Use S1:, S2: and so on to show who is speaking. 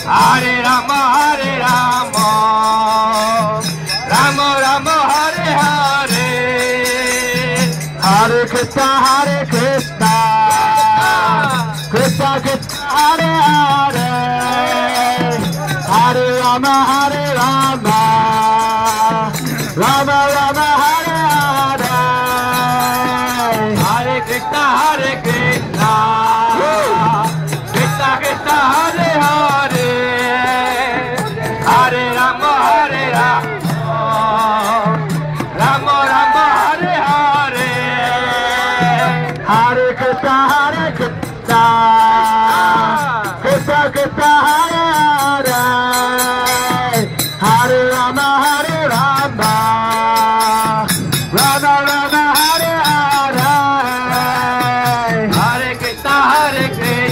S1: Hare Rama, Rama Rama, Hare Hare,
S2: Hare Krishna, Krishna Krishna, Hare Hare, Hare Rama, Rama Rama, Hare Hare.
S1: Hare Krishna, Krishna Krishna, Hare Hare, Hare Rama, Rama Rama, Hare Hare.
S2: Hare Krishna, Krishna Krishna, Hare Hare, Hare Rama, Rama Rama, Hare Hare.
S1: Hare Krishna, Krishna